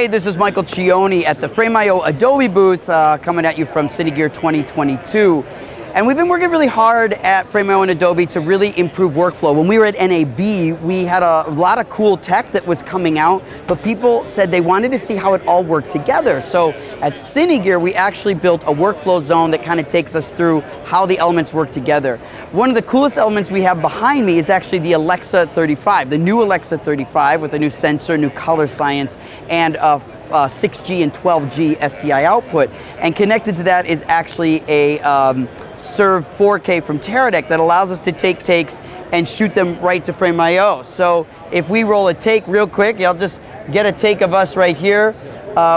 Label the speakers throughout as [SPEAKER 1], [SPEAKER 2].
[SPEAKER 1] Hey, this is Michael Cioni at the Frame.io Adobe booth, coming at you from Cine Gear 2022. And we've been working really hard at Frame.io and Adobe to really improve workflow. When we were at NAB, we had a lot of cool tech that was coming out, but people said they wanted to see how it all worked together. So at Cine Gear, we actually built a workflow zone that kind of takes us through how the elements work together. One of the coolest elements we have behind me is actually the Alexa 35, the new Alexa 35 with a new sensor, new color science, and 6G and 12G SDI output. And connected to that is actually a Serve 4K from Teradek that allows us to take takes and shoot them right to Frame.io. So if we roll a take real quick, I'll just get a take of us right here.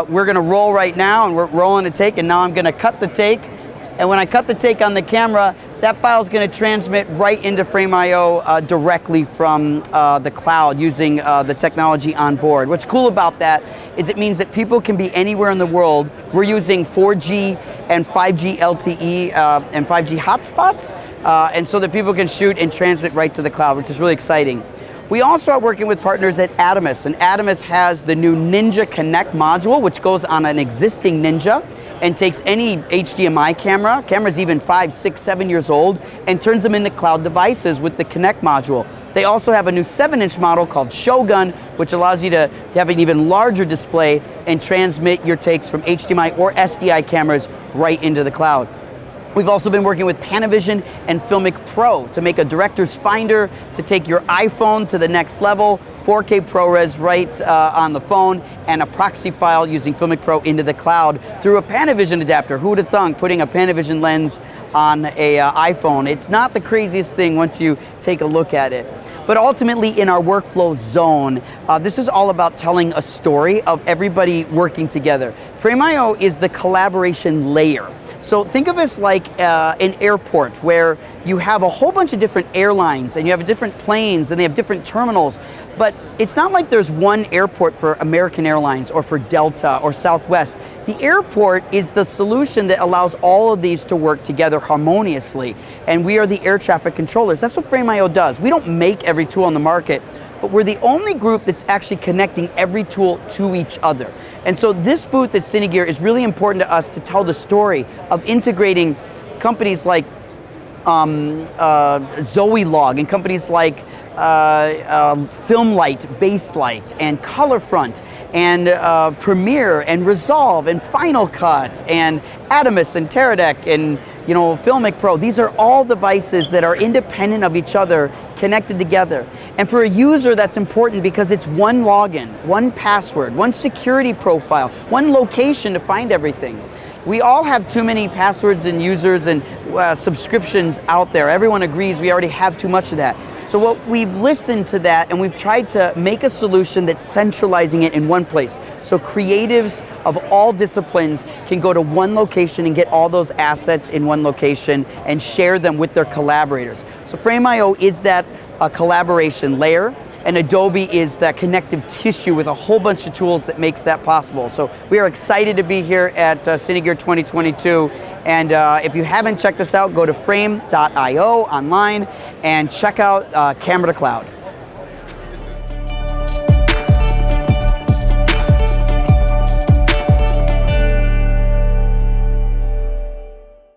[SPEAKER 1] We're gonna roll right now, and we're rolling a take, and now I'm gonna cut the take. And when I cut the take on the camera, that file is going to transmit right into Frame.io directly from the cloud using the technology on board. What's cool about that is it means that people can be anywhere in the world. We're using 4G and 5G LTE and 5G hotspots, and so that people can shoot and transmit right to the cloud, which is really exciting. We also are working with partners at Adamus, and Adamus has the new Ninja Connect module, which goes on an existing Ninja and takes any HDMI camera, cameras even 5, 6, 7 years old, and turns them into cloud devices with the Connect module. They also have a new 7-inch model called Shogun, which allows you to have an even larger display and transmit your takes from HDMI or SDI cameras right into the cloud. We've also been working with Panavision and Filmic Pro to make a director's finder to take your iPhone to the next level, 4K ProRes right on the phone, and a proxy file using Filmic Pro into the cloud through a Panavision adapter. Who would have thunk putting a Panavision lens on a iPhone? It's not the craziest thing once you take a look at it. But ultimately, in our workflow zone, this is all about telling a story of everybody working together. Frame.io is the collaboration layer. So think of us like an airport where you have a whole bunch of different airlines and you have different planes and they have different terminals, but it's not like there's one airport for American Airlines or for Delta or Southwest. The airport is the solution that allows all of these to work together harmoniously, and we are the air traffic controllers. That's what Frame.io does. We don't make every tool on the market, but we're the only group that's actually connecting every tool to each other. And so this booth at Cine Gear is really important to us to tell the story of integrating companies like Zoelog and companies like Filmlight, Baselight, and Colorfront, and Premiere, and Resolve, and Final Cut, and Adamus, and Teradek, and Filmic Pro. These are all devices that are independent of each other, connected together. And for a user, that's important because it's one login, one password, one security profile, one location to find everything. We all have too many passwords and users and subscriptions out there. Everyone agrees we already have too much of that. So what we've listened to that, and we've tried to make a solution that's centralizing it in one place. So creatives of all disciplines can go to one location and get all those assets in one location and share them with their collaborators. So Frame.io is that collaboration layer, and Adobe is that connective tissue with a whole bunch of tools that makes that possible. So we are excited to be here at Cine Gear 2022, and if you haven't checked us out, go to frame.io online and check out Camera to Cloud.